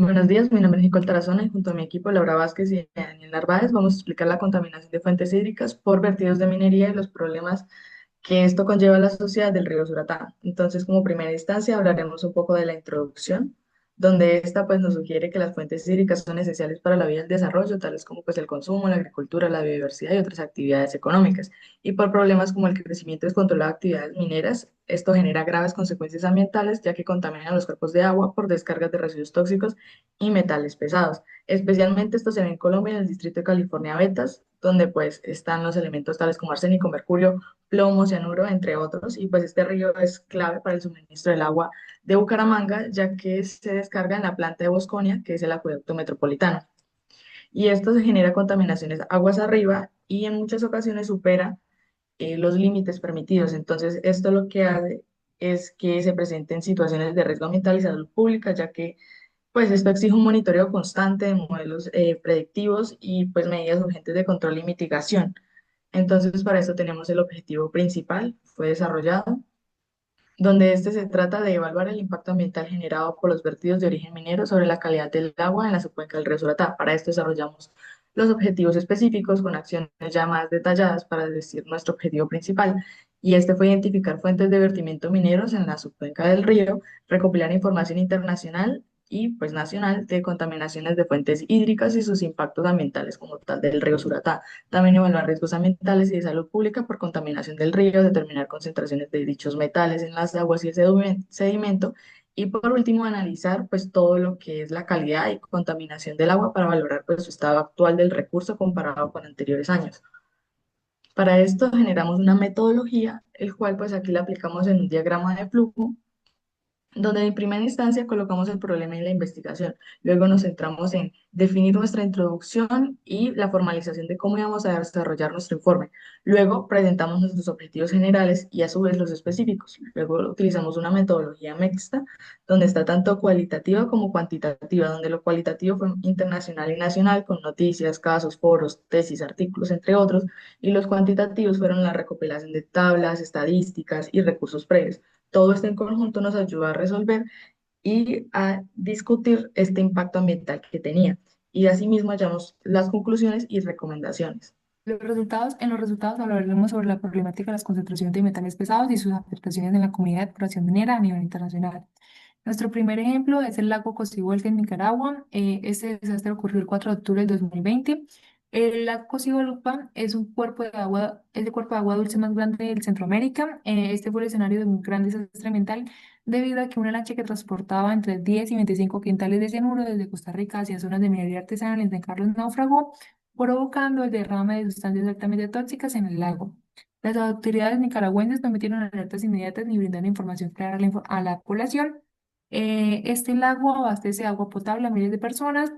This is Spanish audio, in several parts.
Buenos días, mi nombre es Nicole Tarazona y junto a mi equipo Laura Vázquez y Daniel Narváez vamos a explicar la contaminación de fuentes hídricas por vertidos de minería y los problemas que esto conlleva a la sociedad del río Suratá. Entonces, como primera instancia, hablaremos un poco de la introducción, donde esta pues nos sugiere que las fuentes hídricas son esenciales para la vida y el desarrollo, tales como pues el consumo, la agricultura, la biodiversidad y otras actividades económicas. Y por problemas como el crecimiento descontrolado de actividades mineras, esto genera graves consecuencias ambientales, ya que contamina los cuerpos de agua por descargas de residuos tóxicos y metales pesados. Especialmente esto se ve en Colombia, en el distrito de California Betas, donde pues están los elementos tales como arsénico, mercurio, plomo, cianuro, entre otros, y pues este río es clave para el suministro del agua de Bucaramanga, ya que se descarga en la planta de Bosconia, que es el acueducto metropolitano. Y esto se genera contaminaciones aguas arriba y en muchas ocasiones supera los límites permitidos. Entonces, esto lo que hace es que se presenten situaciones de riesgo ambiental y salud pública, ya que pues esto exige un monitoreo constante de modelos predictivos y pues medidas urgentes de control y mitigación. Entonces, para esto tenemos el objetivo principal, fue desarrollado, donde este se trata de evaluar el impacto ambiental generado por los vertidos de origen minero sobre la calidad del agua en la subcuenca del río Suratá. Para esto desarrollamos los objetivos específicos con acciones ya más detalladas para decir nuestro objetivo principal. Y este fue identificar fuentes de vertimiento mineros en la subcuenca del río, recopilar información internacional y pues nacional de contaminaciones de fuentes hídricas y sus impactos ambientales como tal del río Suratá. También evaluar riesgos ambientales y de salud pública por contaminación del río, determinar concentraciones de dichos metales en las aguas y el sedimento. Y por último, analizar pues todo lo que es la calidad y contaminación del agua para valorar pues su estado actual del recurso comparado con anteriores años. Para esto generamos una metodología, el cual pues aquí la aplicamos en un diagrama de flujo donde en primera instancia colocamos el problema y la investigación. Luego nos centramos en definir nuestra introducción y la formalización de cómo íbamos a desarrollar nuestro informe. Luego presentamos nuestros objetivos generales y a su vez los específicos. Luego utilizamos una metodología mixta, donde está tanto cualitativa como cuantitativa, donde lo cualitativo fue internacional y nacional, con noticias, casos, foros, tesis, artículos, entre otros, y los cuantitativos fueron la recopilación de tablas, estadísticas y recursos previos. Todo esto en conjunto nos ayuda a resolver y a discutir este impacto ambiental que tenía. Y asimismo hallamos las conclusiones y recomendaciones. En los resultados hablaremos sobre la problemática de las concentraciones de metales pesados y sus afectaciones en la comunidad de exploración minera a nivel internacional. Nuestro primer ejemplo es el lago Cocibolca en Nicaragua. Este desastre ocurrió el 4 de octubre del 2020. El lago Cocibolca es un cuerpo de agua, es el cuerpo de agua dulce más grande de Centroamérica. Este fue el escenario de un gran desastre ambiental debido a que una lancha que transportaba entre 10 y 25 quintales de cianuro desde Costa Rica hacia zonas de minería artesanal en San Carlos naufragó, provocando el derrame de sustancias altamente tóxicas en el lago. Las autoridades nicaragüenses no emitieron alertas inmediatas ni brindaron información clara a a la población. Este lago abastece agua potable a miles de personas.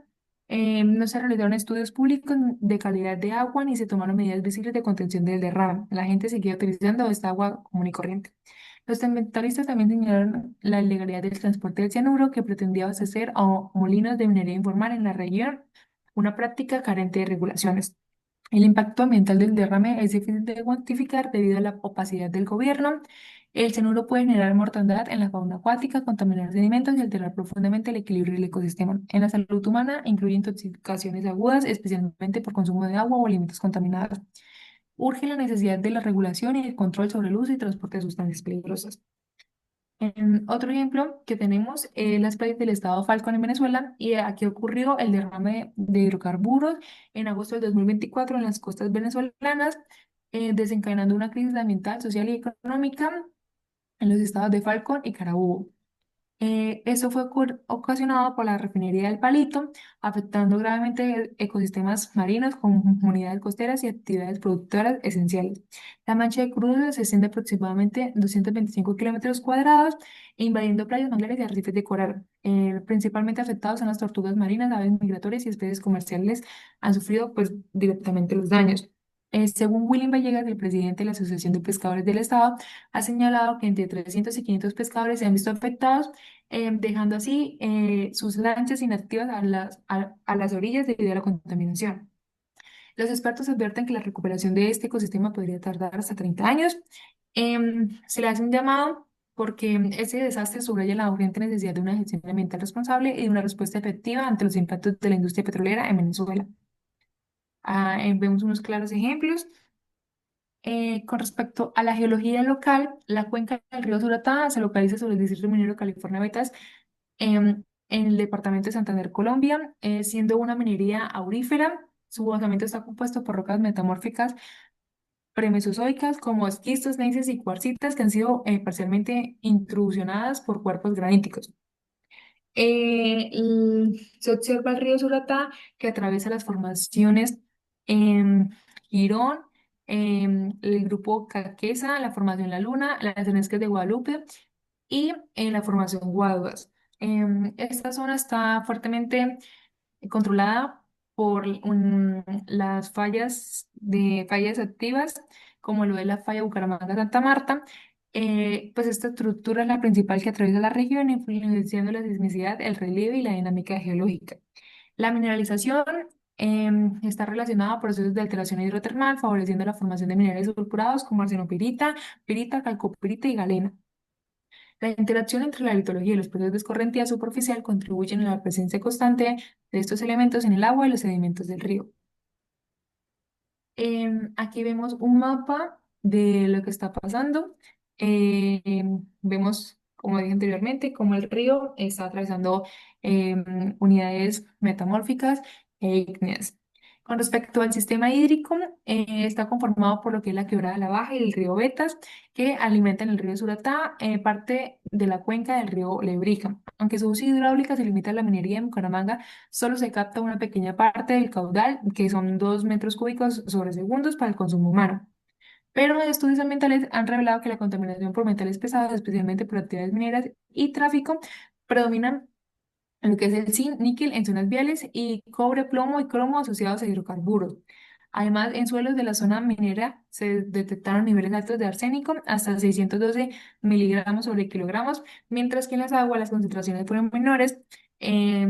No se realizaron estudios públicos de calidad de agua ni se tomaron medidas visibles de contención del derrame. La gente seguía utilizando esta agua común y corriente. Los ambientalistas también señalaron la ilegalidad del transporte del cianuro que pretendía abastecer a molinos de minería informal en la región, una práctica carente de regulaciones. El impacto ambiental del derrame es difícil de cuantificar debido a la opacidad del gobierno. El cianuro puede generar mortandad en la fauna acuática, contaminar sedimentos y alterar profundamente el equilibrio del ecosistema. En la salud humana incluye intoxicaciones agudas, especialmente por consumo de agua o alimentos contaminados. Urge la necesidad de la regulación y el control sobre el uso y transporte de sustancias peligrosas. Otro ejemplo que tenemos es las playas del estado Falcón en Venezuela, y aquí ocurrió el derrame de hidrocarburos en agosto del 2024 en las costas venezolanas, desencadenando una crisis ambiental, social y económica en los estados de Falcón y Carabobo. Eso fue ocasionado por la refinería del Palito, afectando gravemente ecosistemas marinos, comunidades costeras y actividades productoras esenciales. La mancha de crudo se extiende aproximadamente 225 kilómetros cuadrados, invadiendo playas, manglares y arrecifes de coral. Principalmente afectados son las tortugas marinas, aves migratorias y especies comerciales han sufrido pues, directamente los daños. Según William Villegas, el presidente de la Asociación de Pescadores del Estado, ha señalado que entre 300 y 500 pescadores se han visto afectados, dejando así sus lanchas inactivas a las orillas debido a la contaminación. Los expertos advierten que la recuperación de este ecosistema podría tardar hasta 30 años. Se le hace un llamado porque ese desastre subraya la urgente necesidad de una gestión ambiental responsable y de una respuesta efectiva ante los impactos de la industria petrolera en Venezuela. Vemos unos claros ejemplos. Con respecto a la geología local, la cuenca del río Suratá se localiza sobre el distrito minero California Betas en el departamento de Santander, Colombia, siendo una minería aurífera. Su basamento está compuesto por rocas metamórficas premesozoicas como esquistos, gneisses y cuarcitas que han sido parcialmente intrusionadas por cuerpos graníticos. Se observa el río Suratá que atraviesa las formaciones en Girón, el grupo Carquesa, la formación La Luna, las Enescas de Guadalupe y en la formación Guaduas. Esta zona está fuertemente controlada por las fallas activas, como lo es la falla Bucaramanga-Santa Marta. Pues esta estructura es la principal que atraviesa la región, influenciando la sismicidad, el relieve y la dinámica geológica. La mineralización está relacionada a procesos de alteración hidrotermal, favoreciendo la formación de minerales sulfurados como arsenopirita, pirita, calcopirita y galena. La interacción entre la litología y los procesos de escorrentía superficial contribuyen a la presencia constante de estos elementos en el agua y los sedimentos del río. Aquí vemos un mapa de lo que está pasando. Vemos, como dije anteriormente, cómo el río está atravesando unidades metamórficas e ígneas. Con respecto al sistema hídrico, está conformado por lo que es la quebrada La Baja y el río Betas, que alimentan el río Suratá, parte de la cuenca del río Lebrija. Aunque su uso hidráulica se limita a la minería en Bucaramanga, solo se capta una pequeña parte del caudal, que son 2 metros cúbicos sobre segundos para el consumo humano. Pero estudios ambientales han revelado que la contaminación por metales pesados, especialmente por actividades mineras y tráfico, predominan en lo que es el zinc, níquel en zonas viales y cobre, plomo y cromo asociados a hidrocarburos. Además, en suelos de la zona minera se detectaron niveles altos de arsénico, hasta 612 miligramos sobre kilogramos, mientras que en las aguas las concentraciones fueron menores,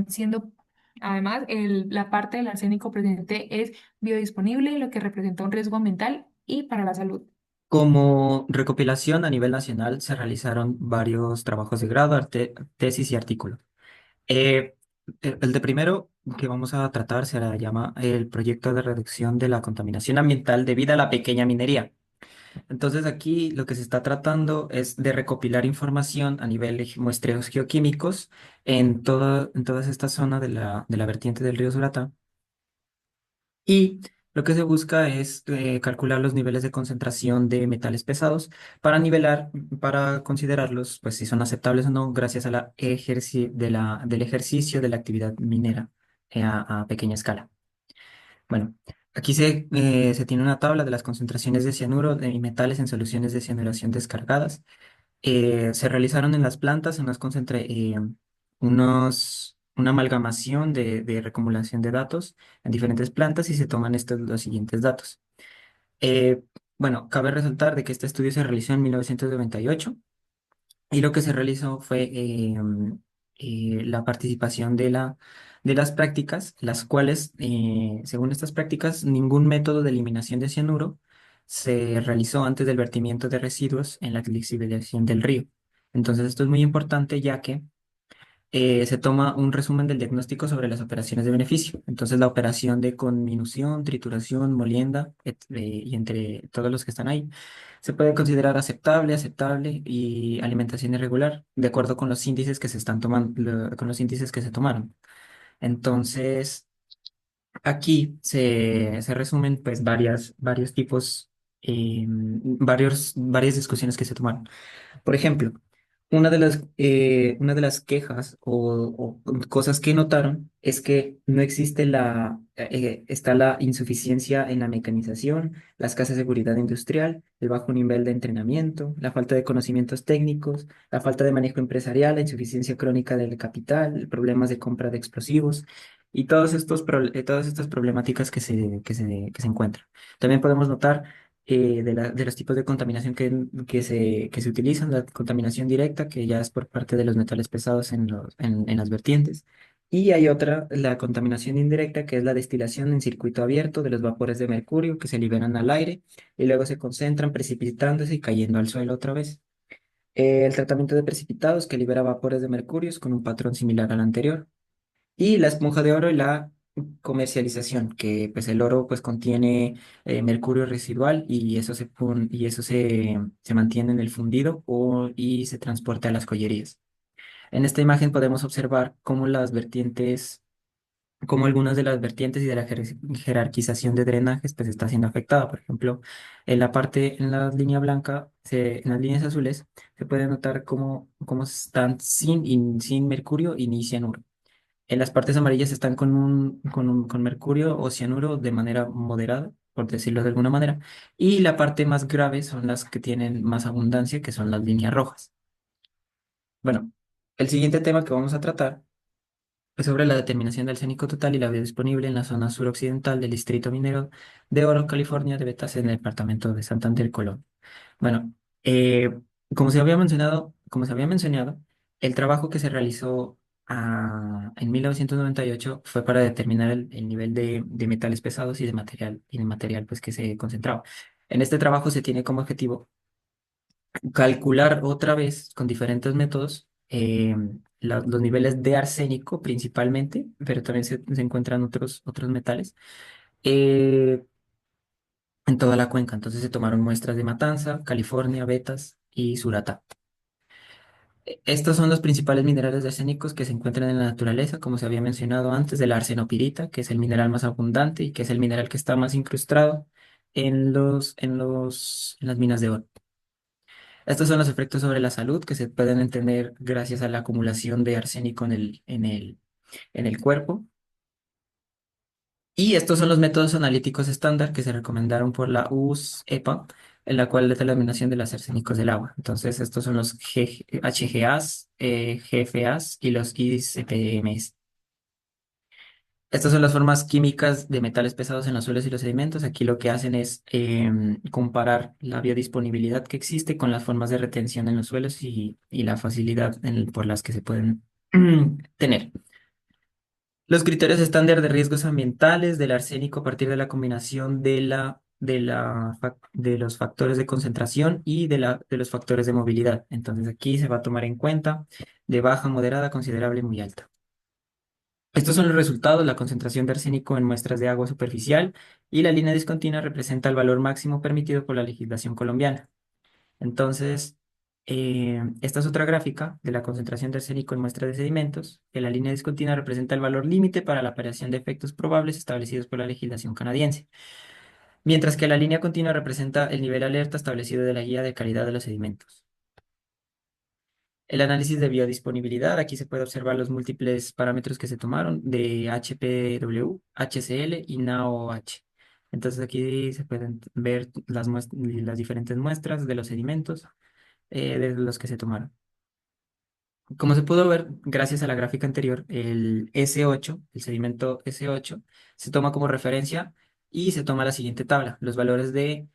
siendo además la parte del arsénico presente es biodisponible, lo que representa un riesgo ambiental y para la salud. Como recopilación a nivel nacional se realizaron varios trabajos de grado, tesis y artículos. Eh, el de primero que vamos a tratar se llama el proyecto de reducción de la contaminación ambiental debida a la pequeña minería. Entonces aquí lo que se está tratando es de recopilar información a nivel de muestreos geoquímicos en toda esta zona de la vertiente del río Suratá. Y lo que se busca es calcular los niveles de concentración de metales pesados para nivelar, para considerarlos, pues si son aceptables o no, gracias a del ejercicio de la actividad minera a pequeña escala. Bueno, aquí se tiene una tabla de las concentraciones de cianuro de metales en soluciones de cianuración descargadas. Se realizaron en las plantas una amalgamación de recumulación de datos en diferentes plantas y se toman los siguientes datos. Eh, bueno, cabe resaltar de que este estudio se realizó en 1998 y lo que se realizó fue la participación de las prácticas, las cuales, según estas prácticas, ningún método de eliminación de cianuro se realizó antes del vertimiento de residuos en la lixiviación del río. Entonces, esto es muy importante ya que se toma un resumen del diagnóstico sobre las operaciones de beneficio. Entonces, la operación de conminución, trituración, molienda, y entre todos los que están ahí, se puede considerar aceptable, aceptable y alimentación irregular, de acuerdo con los índices que se están tomando, con los índices que se tomaron. Entonces, aquí se resumen pues varios tipos, varias discusiones que se tomaron. Por ejemplo, una de las quejas o cosas que notaron es que no existe está la insuficiencia en la mecanización, la escasa seguridad industrial, el bajo nivel de entrenamiento, la falta de conocimientos técnicos, la falta de manejo empresarial, la insuficiencia crónica del capital, problemas de compra de explosivos y todas estas problemáticas que se encuentran. También podemos notar de los tipos de contaminación que se utilizan, la contaminación directa, que ya es por parte de los metales pesados en las vertientes. Y hay otra, la contaminación indirecta, que es la destilación en circuito abierto de los vapores de mercurio que se liberan al aire y luego se concentran precipitándose y cayendo al suelo otra vez. El tratamiento de precipitados que libera vapores de mercurios con un patrón similar al anterior. Y la esponja de oro y la comercialización, que pues el oro pues contiene mercurio residual y eso se mantiene en el fundido y se transporta a las joyerías. En esta imagen podemos observar cómo algunas de las vertientes y de la jerarquización de drenajes pues está siendo afectada. Por ejemplo, en la línea blanca, en las líneas azules, se puede notar cómo están sin mercurio y ni cianuro. En las partes amarillas están con mercurio o cianuro de manera moderada, por decirlo de alguna manera. Y la parte más grave son las que tienen más abundancia, que son las líneas rojas. Bueno, el siguiente tema que vamos a tratar es sobre la determinación del arsénico total y la biodisponible en la zona suroccidental del distrito minero de Oro, California, de Betas, en el departamento de Santander, Colombia. Bueno, como se había mencionado, el trabajo que se realizó en 1998 fue para determinar el nivel de metales pesados y de material pues, que se concentraba. En este trabajo se tiene como objetivo calcular otra vez con diferentes métodos los niveles de arsénico principalmente, pero también se encuentran otros metales eh, en toda la cuenca. Entonces se tomaron muestras de Matanza, California, Betas y Suratá. Estos son los principales minerales arsénicos que se encuentran en la naturaleza, como se había mencionado antes, de la arsenopirita, que es el mineral más abundante y que es el mineral que está más incrustado en las minas de oro. Estos son los efectos sobre la salud que se pueden entender gracias a la acumulación de arsénico en el cuerpo. Y estos son los métodos analíticos estándar que se recomendaron por la US-EPA, en la cual es la determinación de los arsénicos del agua. Entonces, estos son los HGAs, GFAs y los ICPMs. Estas son las formas químicas de metales pesados en los suelos y los sedimentos. Aquí lo que hacen es comparar la biodisponibilidad que existe con las formas de retención en los suelos y la facilidad por las que se pueden tener. Los criterios estándar de riesgos ambientales del arsénico a partir de la combinación de los factores de concentración y de los factores de movilidad. Entonces aquí se va a tomar en cuenta de baja, moderada, considerable y muy alta. Estos son los resultados: la concentración de arsénico en muestras de agua superficial y la línea discontinua representa el valor máximo permitido por la legislación colombiana. Entonces, esta es otra gráfica de la concentración de arsénico en muestras de sedimentos, que la línea discontinua representa el valor límite para la aparición de efectos probables establecidos por la legislación canadiense, mientras que la línea continua representa el nivel alerta establecido de la guía de calidad de los sedimentos. El análisis de biodisponibilidad, aquí se puede observar los múltiples parámetros que se tomaron de HPW, HCl y NaOH. Entonces aquí se pueden ver las diferentes muestras de los sedimentos de los que se tomaron. Como se pudo ver, gracias a la gráfica anterior, el S8, el sedimento S8, se toma como referencia y se toma la siguiente tabla: los valores de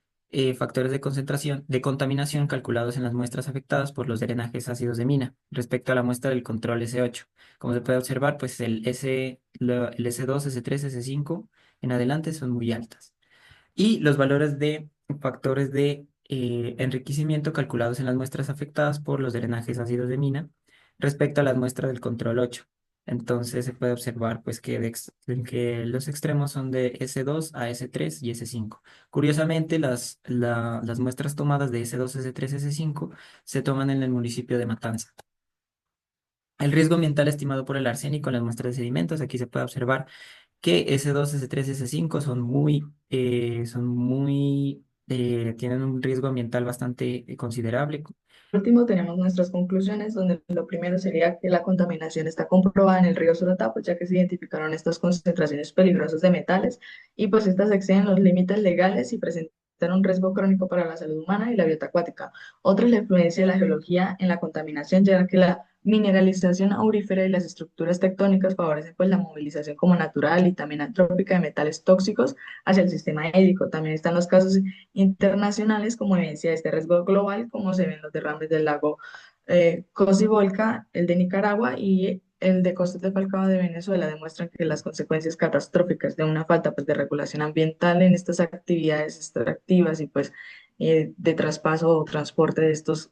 factores de concentración, de contaminación calculados en las muestras afectadas por los drenajes ácidos de mina respecto a la muestra del control S8. Como se puede observar, pues el S2, S3, S5 en adelante son muy altas, y los valores de factores de enriquecimiento calculados en las muestras afectadas por los drenajes ácidos de mina respecto a las muestras del control 8. Entonces se puede observar pues, que los extremos son de S2 a S3 y S5. Curiosamente, las muestras tomadas de S2, S3, S5 se toman en el municipio de Matanza. El riesgo ambiental estimado por el arsénico en las muestras de sedimentos, aquí se puede observar que S2, S3, S5 tienen un riesgo ambiental bastante considerable. Por último, tenemos nuestras conclusiones, donde lo primero sería que la contaminación está comprobada en el río Sorotá, pues ya que se identificaron estas concentraciones peligrosas de metales y pues estas exceden los límites legales y presentan un riesgo crónico para la salud humana y la biota acuática. Otra es la influencia de la geología en la contaminación, ya que la mineralización aurífera y las estructuras tectónicas favorecen pues la movilización como natural y también antrópica de metales tóxicos hacia el sistema hídrico. También están los casos internacionales como evidencia de este riesgo global, como se ven los derrames del lago Cocibolca, el de Nicaragua y el de Costas de Falcao de Venezuela, demuestran que las consecuencias catastróficas de una falta pues, de regulación ambiental en estas actividades extractivas y pues de traspaso o transporte de estos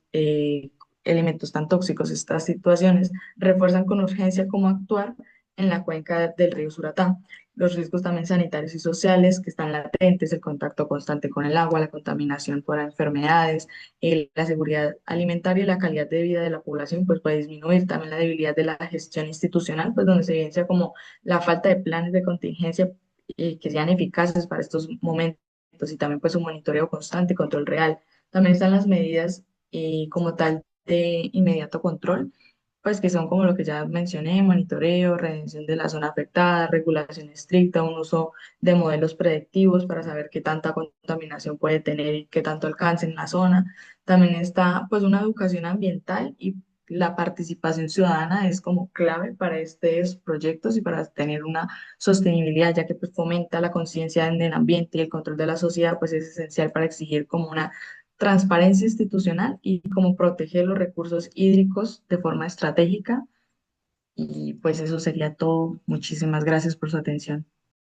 elementos tan tóxicos. Estas situaciones refuerzan con urgencia cómo actuar en la cuenca del río Suratá. Los riesgos también sanitarios y sociales que están latentes, el contacto constante con el agua, la contaminación por enfermedades, la seguridad alimentaria y la calidad de vida de la población, pues puede disminuir. También la debilidad de la gestión institucional, pues donde se evidencia como la falta de planes de contingencia que sean eficaces para estos momentos y también pues un monitoreo constante y control real. También están las medidas como tal de inmediato control, pues que son como lo que ya mencioné: monitoreo, redención de la zona afectada, regulación estricta, un uso de modelos predictivos para saber qué tanta contaminación puede tener y qué tanto alcance en la zona. También está pues una educación ambiental, y la participación ciudadana es como clave para estos proyectos y para tener una sostenibilidad, ya que pues fomenta la conciencia en el ambiente y el control de la sociedad, pues es esencial para exigir como una transparencia institucional y como proteger los recursos hídricos de forma estratégica. Y pues eso sería todo. Muchísimas gracias por su atención.